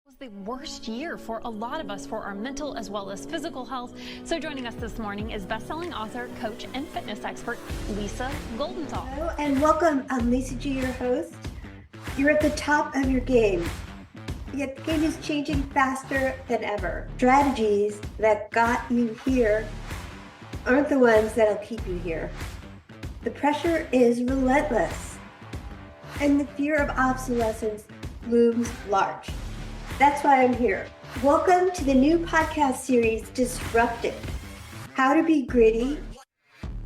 Was the worst year for a lot of us for our mental as well as physical health. So joining us this morning is best-selling author, coach, and fitness expert, Lisa Goldenthal. Hello and welcome. I'm Lisa G, your host. You're at the top of your game, yet the game is changing faster than ever. Strategies that got you here aren't the ones that'll keep you here. The pressure is relentless, and the fear of obsolescence looms large. That's why I'm here. Welcome to the new podcast series, Disrupted: How to Be Gritty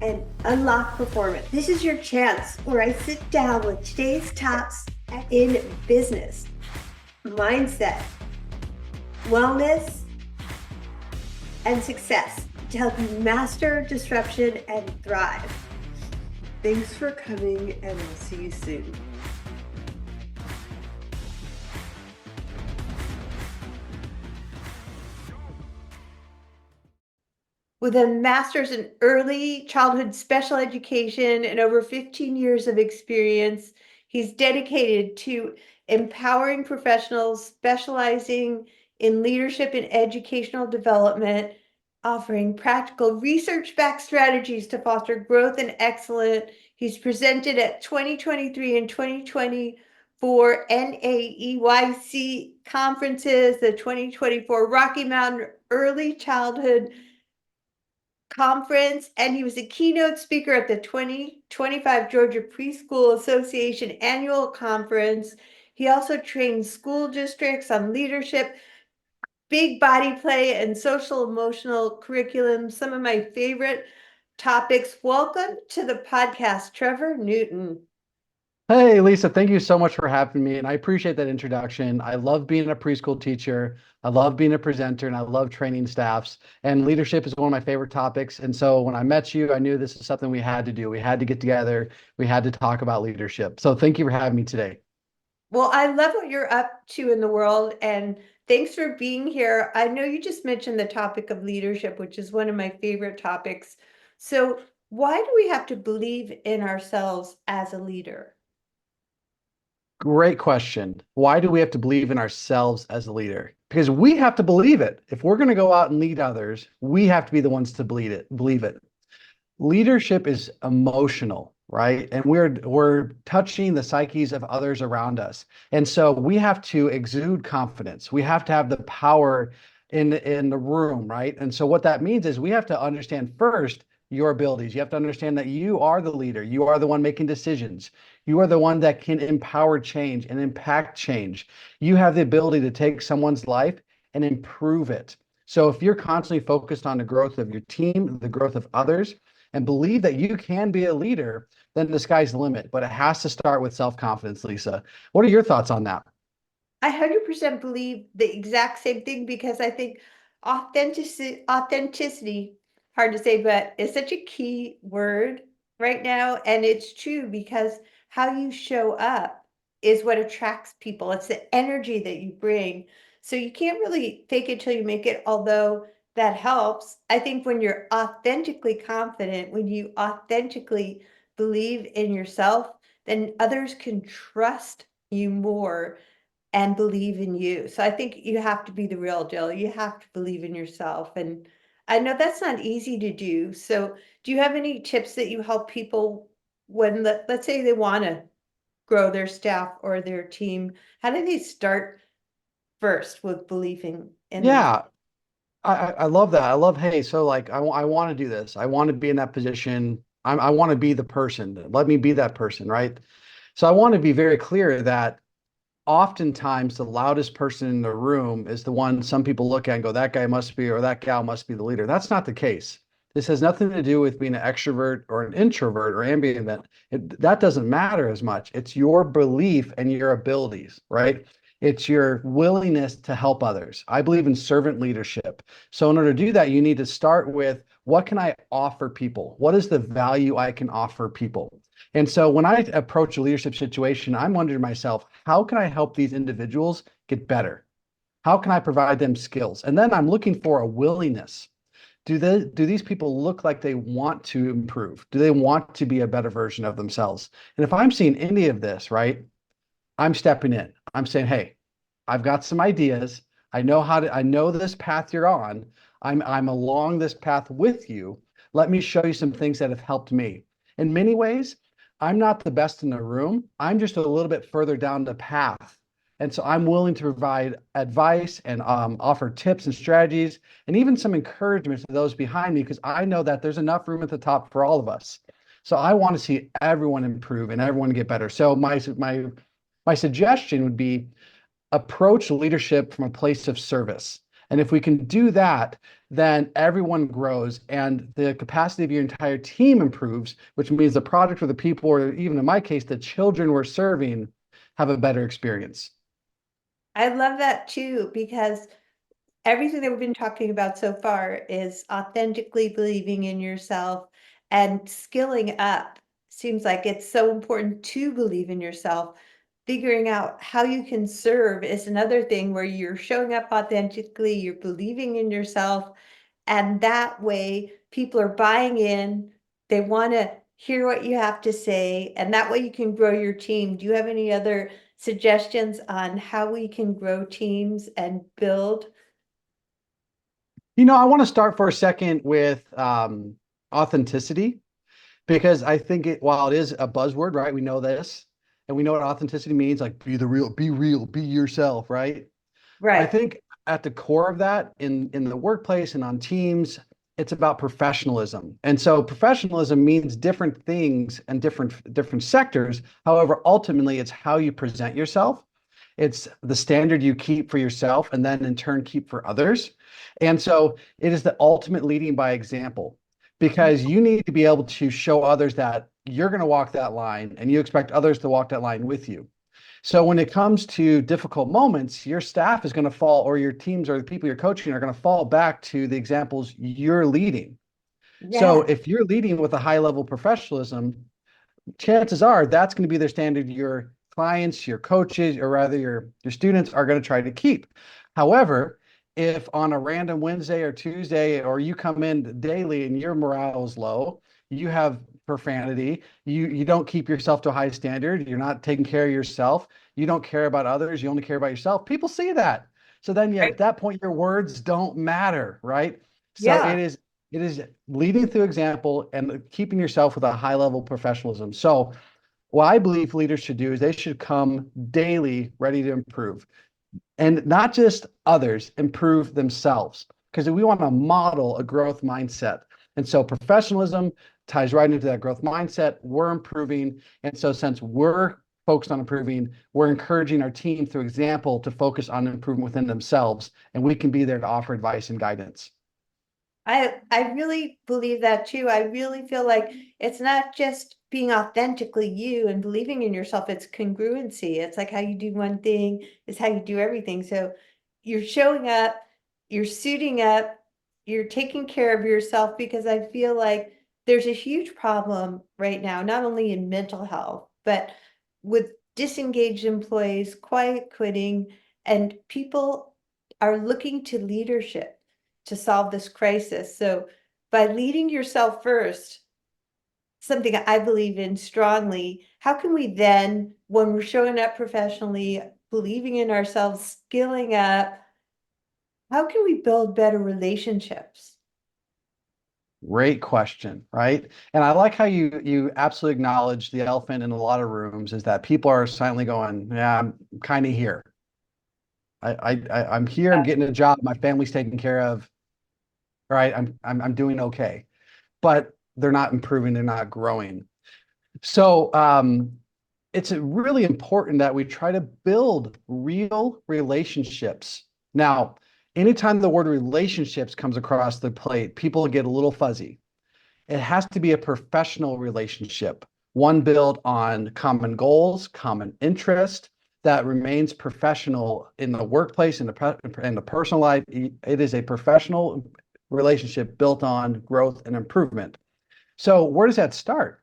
and Unlock Performance. This is your chance where I sit down with today's tops in business, mindset, wellness, and success to help you master disruption and thrive. Thanks for coming, and I'll see you soon. With a master's in early childhood special education and over 15 years of experience, he's dedicated to empowering professionals specializing in leadership and educational development, offering practical research-backed strategies to foster growth and excellence. He's presented at 2023 and 2024 NAEYC conferences, the 2024 Rocky Mountain Early Childhood Conference, and he was a keynote speaker at the 2025 Georgia Preschool Association Annual Conference. He also trains school districts on leadership, big body play, and social emotional curriculum. Some of my favorite topics. Welcome to the podcast, Trevor Newton. Hey, Lisa, thank you so much for having me. And I appreciate that introduction. I love being a preschool teacher. I love being a presenter, and I love training staffs. And leadership is one of my favorite topics. And so when I met you, I knew this is something we had to do. We had to get together. We had to talk about leadership. So thank you for having me today. Well, I love what you're up to in the world, and thanks for being here. I know you just mentioned the topic of leadership, which is one of my favorite topics. So why do we have to believe in ourselves as a leader? Great question. Why do we have to believe in ourselves as a leader? Because we have to believe it. If we're going to go out and lead others, we have to be the ones to believe it. Leadership is emotional, right? And we're touching the psyches of others around us. And so we have to exude confidence. We have to have the power in the room, right? And so what that means is we have to understand first your abilities. You have to understand that you are the leader. You are the one making decisions. You are the one that can empower change and impact change. You have the ability to take someone's life and improve it. So if you're constantly focused on the growth of your team, the growth of others, and believe that you can be a leader, then the sky's the limit. But it has to start with self-confidence, Lisa. What are your thoughts on that? I 100% believe the exact same thing, because I think authenticity, hard to say, but it's such a key word right now. And it's true, because how you show up is what attracts people. It's the energy that you bring. So you can't really fake it till you make it, although that helps. I think when you're authentically confident, when you authentically believe in yourself, then others can trust you more and believe in you. So I think you have to be the real deal. You have to believe in yourself. And I know that's not easy to do. So do you have any tips that you help people when, let's say they want to grow their staff or their team? How do they start first with believing in Yeah, I love that. I love, hey, so like I want to do this. I want to be in that position. I want to be the person. Let me be that person, right? So I want to be very clear that oftentimes the loudest person in the room is the one some people look at and go, that guy must be, or that gal must be the leader. That's not the case. This has nothing to do with being an extrovert or an introvert or ambivert. That doesn't matter as much. It's your belief and your abilities, right? It's your willingness to help others. I believe in servant leadership. So in order to do that, you need to start with, what can I offer people? What is the value I can offer people? And so when I approach a leadership situation, I'm wondering to myself, how can I help these individuals get better? How can I provide them skills? And then I'm looking for a willingness. Do these people look like they want to improve? Do they want to be a better version of themselves? And if I'm seeing any of this, right, I'm stepping in. I'm saying, hey, I've got some ideas. I know this path you're on. I'm along this path with you. Let me show you some things that have helped me. In many ways, I'm not the best in the room. I'm just a little bit further down the path. And so I'm willing to provide advice and offer tips and strategies and even some encouragement to those behind me because I know that there's enough room at the top for all of us. So I want to see everyone improve and everyone get better. So my suggestion would be approach leadership from a place of service. And if we can do that, then everyone grows and the capacity of your entire team improves, which means the product or the people, or even in my case, the children we're serving have a better experience. I love that too, because everything that we've been talking about so far is authentically believing in yourself and skilling up. Seems like it's so important to believe in yourself. Figuring out how you can serve is another thing where you're showing up authentically, you're believing in yourself, and that way people are buying in. They want to hear what you have to say, and that way you can grow your team. Do you have any other suggestions on how we can grow teams and build? I want to start for a second with authenticity because I think while it is a buzzword, right? We know this and we know what authenticity means, like be real, be yourself, right? I Right. think at the core of that in the workplace and on teams, it's about professionalism. And so professionalism means different things and different sectors. However, ultimately it's how you present yourself. It's the standard you keep for yourself and then in turn keep for others. And so it is the ultimate leading by example because you need to be able to show others that you're going to walk that line and you expect others to walk that line with you. So when it comes to difficult moments, your staff is going to fall, or your teams or the people you're coaching are going to fall back to the examples you're leading. So Yeah. if you're leading with a high level professionalism, chances are that's going to be their standard your clients, your coaches, or rather your students are going to try to keep. However, if on a random Wednesday or Tuesday, or you come in daily and your morale is low, you have profanity, you don't keep yourself to a high standard, you're not taking care of yourself, you don't care about others, you only care about yourself. People see that. So then at that point, your words don't matter, right? So Yeah. it is leading through example and keeping yourself with a high level professionalism. So what I believe leaders should do is they should come daily ready to improve and not just others, improve themselves because we want to model a growth mindset. And so professionalism ties right into that growth mindset. We're improving. And so since we're focused on improving, we're encouraging our team through example to focus on improvement within themselves. And we can be there to offer advice and guidance. I really believe that too. I really feel like it's not just being authentically you and believing in yourself, it's congruency. It's like how you do one thing is how you do everything. So you're showing up, you're suiting up, you're taking care of yourself, because I feel like there's a huge problem right now, not only in mental health, but with disengaged employees, quiet quitting, and people are looking to leadership to solve this crisis. So by leading yourself first, something I believe in strongly, how can we then, when we're showing up professionally, believing in ourselves, skilling up, how can we build better relationships? Great question, right? And I like how you absolutely acknowledge the elephant in a lot of rooms is that people are silently going, yeah, I'm kind of here. I'm here, I'm getting a job, my family's taken care of, right? I'm doing okay. But they're not improving, they're not growing. So it's really important that we try to build real relationships. Now, anytime the word relationships comes across the plate, people get a little fuzzy. It has to be a professional relationship, one built on common goals, common interest that remains professional in the workplace, in the personal life. It is a professional relationship built on growth and improvement. So where does that start?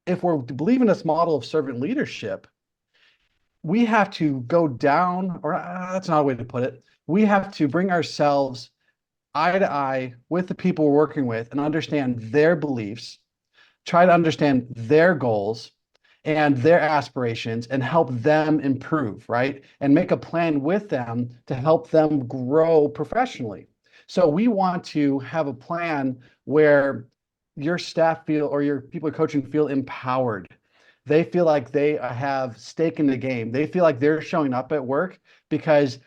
If we're believing this model of servant leadership, we have to go down, or that's not a way to put it. We have to bring ourselves eye to eye with the people we're working with and understand their beliefs, try to understand their goals, and their aspirations and help them improve, right? And make a plan with them to help them grow professionally. So we want to have a plan where your staff feel, or your people coaching feel empowered. They feel like they have stake in the game. They feel like they're showing up at work because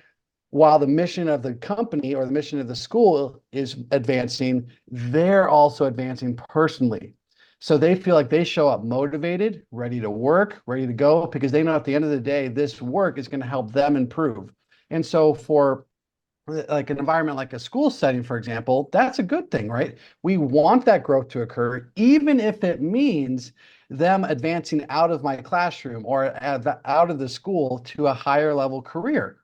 while the mission of the company or the mission of the school is advancing, they're also advancing personally. So they feel like they show up motivated, ready to work, ready to go, because they know at the end of the day, this work is going to help them improve. And so for like an environment like a school setting, for example, that's a good thing, right? We want that growth to occur, even if it means them advancing out of my classroom or out of the school to a higher level career.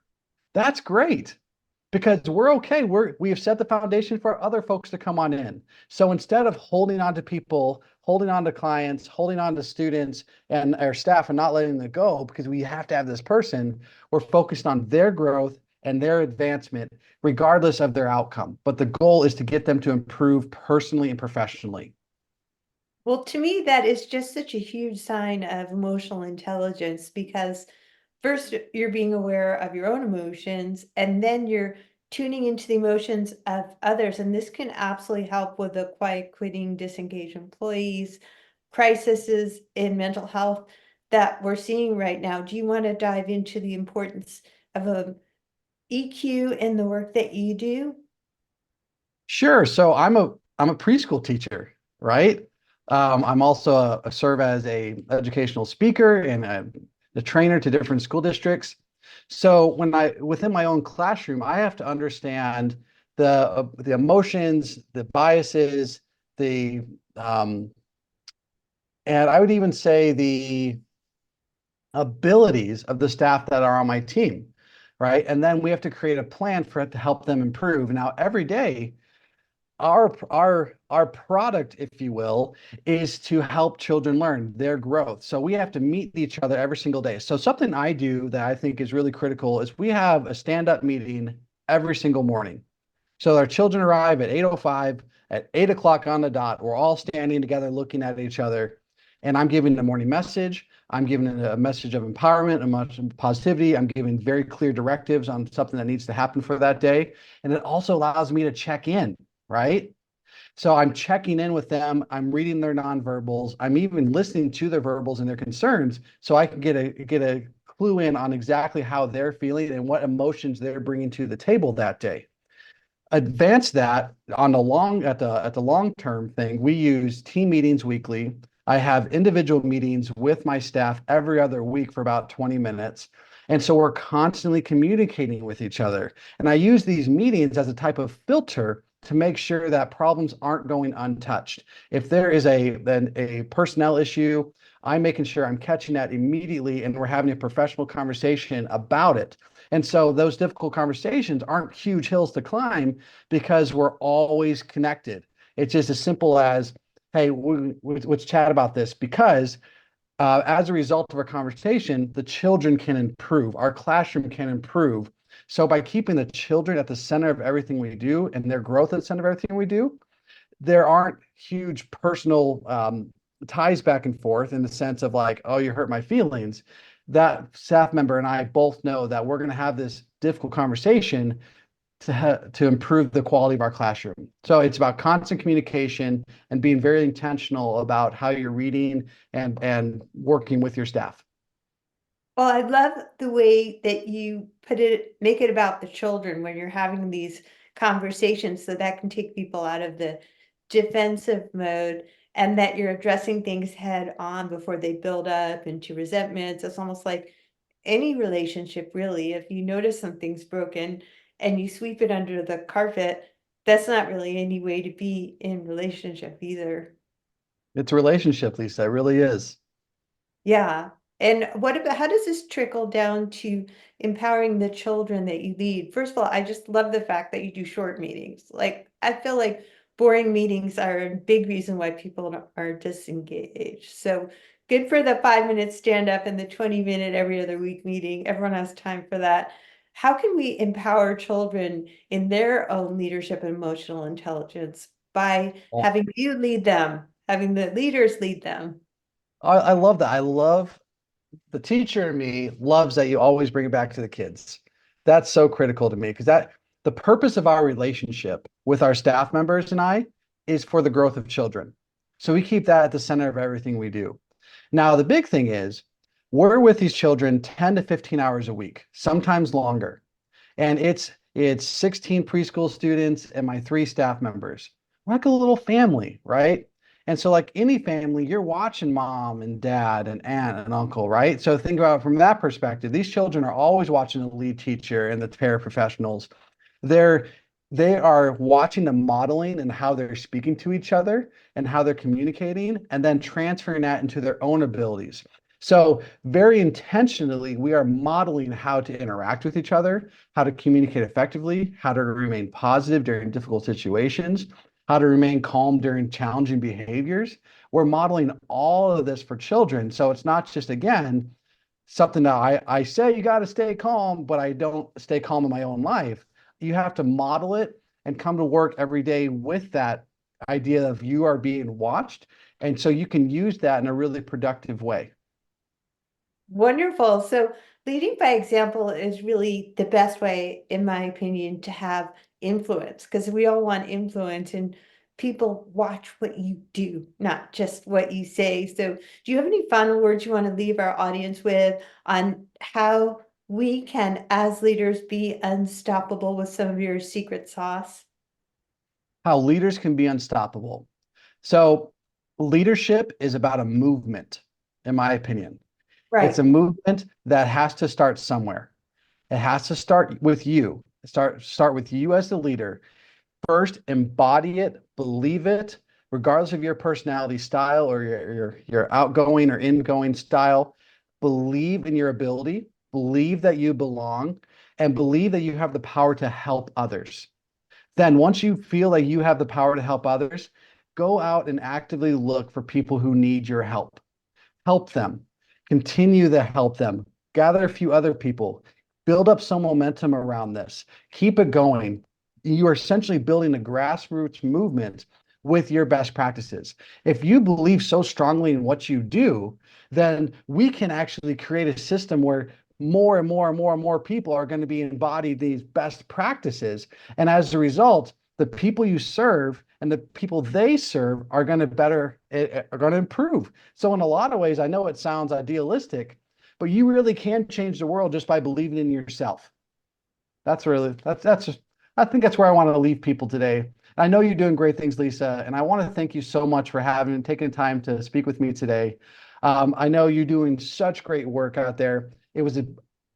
That's great because we're okay. We have set the foundation for other folks to come on in. So instead of holding on to people, holding on to clients, holding on to students and our staff and not letting them go because we have to have this person, we're focused on their growth and their advancement, regardless of their outcome. But the goal is to get them to improve personally and professionally. Well, to me, that is just such a huge sign of emotional intelligence because first you're being aware of your own emotions and then you're tuning into the emotions of others. And this can absolutely help with the quiet quitting, disengaged employees, crises in mental health that we're seeing right now. Do you want to dive into the importance of a EQ in the work that you do? Sure. So I'm a preschool teacher, right? I'm also serve as a educational speaker and a trainer to different school districts. So within my own classroom, I have to understand the emotions, the biases, the and I would even say the abilities of the staff that are on my team, right? And then we have to create a plan for it to help them improve. Now, every day, our product, if you will, is to help children learn their growth. So we have to meet each other every single day. So something I do that I think is really critical is we have a stand-up meeting every single morning. So our children arrive at 8:05, at 8 o'clock on the dot. We're all standing together looking at each other. And I'm giving the morning message. I'm giving a message of empowerment, a message of positivity. I'm giving very clear directives on something that needs to happen for that day. And it also allows me to check in, right? So I'm checking in with them. I'm reading their nonverbals. I'm even listening to their verbals and their concerns so I can get a clue in on exactly how they're feeling and what emotions they're bringing to the table that day. Advance that on the long term thing. We use team meetings weekly. I have individual meetings with my staff every other week for about 20 minutes. And so we're constantly communicating with each other. And I use these meetings as a type of filter to make sure that problems aren't going untouched. If there is a personnel issue, I'm making sure I'm catching that immediately and we're having a professional conversation about it. And so those difficult conversations aren't huge hills to climb because we're always connected. It's just as simple as, hey, let's chat about this because as a result of our conversation, the children can improve, our classroom can improve. So by keeping the children at the center of everything we do and their growth at the center of everything we do, there aren't huge personal ties back and forth in the sense of like, oh, you hurt my feelings. That staff member and I both know that we're going to have this difficult conversation to improve the quality of our classroom. So it's about constant communication and being very intentional about how you're reading and working with your staff. Well, I love the way that you put it, make it about the children when you're having these conversations, so that can take people out of the defensive mode and that you're addressing things head on before they build up into resentments. It's almost like any relationship, really. If you notice something's broken and you sweep it under the carpet, that's not really any way to be in relationship either. It's a relationship, Lisa. It really is. Yeah. And what about how does this trickle down to empowering the children that you lead? First of all, I just love the fact that you do short meetings. Like, I feel like boring meetings are a big reason why people are disengaged. So good for the 5 minute stand up and the 20-minute every other week meeting. Everyone has time for that. How can we empower children in their own leadership and emotional intelligence by having you lead them, having the leaders lead them? I love that. I love the teacher in me loves that you always bring it back to the kids. That's so critical to me because that the purpose of our relationship with our staff members and I is for the growth of children. So we keep that at the center of everything we do. Now, the big thing is we're with these children 10 to 15 hours a week, sometimes longer. And it's 16 preschool students and my 3 staff members. We're like a little family, right? And so, like any family, you're watching mom and dad and aunt and uncle, right? So think about it from that perspective. These children are always watching the lead teacher and the paraprofessionals. They're they are watching the modeling and how they're speaking to each other and how they're communicating, and then transferring that into their own abilities. So very intentionally, we are modeling how to interact with each other, how to communicate effectively, how to remain positive during difficult situations, how to remain calm during challenging behaviors. We're modeling all of this for children. So it's not just, again, something that I say you got to stay calm, but I don't stay calm in my own life. You have to model it and come to work every day with that idea of you are being watched. And so you can use that in a really productive way. Wonderful. So leading by example is really the best way, in my opinion, to have influence, because we all want influence and people watch what you do, not just what you say. So do you have any final words you want to leave our audience with on how we can, as leaders, be unstoppable with some of your secret sauce? How leaders can be unstoppable. So leadership is about a movement, in my opinion. It's Right. a movement that has to start somewhere. It has to start with you. Start with you as the leader. First, embody it, believe it, regardless of your personality style or your outgoing or ingoing style. Believe in your ability, believe that you belong, and believe that you have the power to help others. Then, once you feel like you have the power to help others, go out and actively look for people who need your help. Help them, continue to help them, gather a few other people, build up some momentum around this, keep it going. You are essentially building a grassroots movement with your best practices. If you believe so strongly in what you do, then we can actually create a system where more and more and more and more people are going to be embodied these best practices. And as a result, the people you serve and the people they serve are going to are going to improve. So in a lot of ways, I know it sounds idealistic, but you really can change the world just by believing in yourself. That's just, I think that's where I want to leave people today. I know you're doing great things, Lisa, and I want to thank you so much for taking time to speak with me today. I know you're doing such great work out there.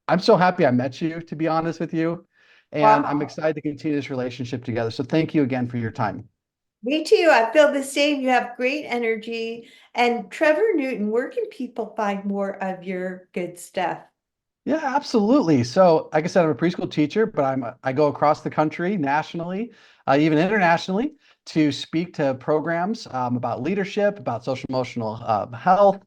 I'm so happy I met you, to be honest with you, and I'm Wow. excited to continue this relationship together. So thank you again for your time. Me too. I feel the same. You have great energy. And Trevor Newton, where can people find more of your good stuff? Yeah, absolutely. So, like I said, I'm a preschool teacher, but I go across the country, nationally, even internationally, to speak to programs about leadership, about social emotional health,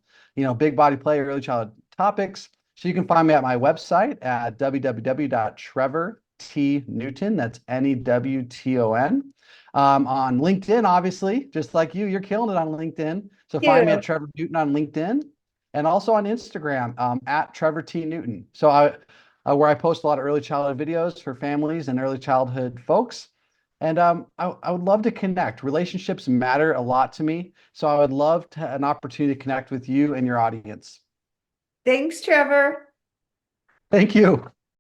big body play, early childhood topics. So you can find me at my website at www.trevortnewton. That's Newton. On LinkedIn, obviously, just like you're killing it on LinkedIn. So find me at You. Trevor Newton on LinkedIn and also on Instagram at Trevor T. Newton. So where I post a lot of early childhood videos for families and early childhood folks. And I would love to connect. Relationships matter a lot to me. So I would love to an opportunity to connect with you and your audience. Thanks, Trevor. Thank you.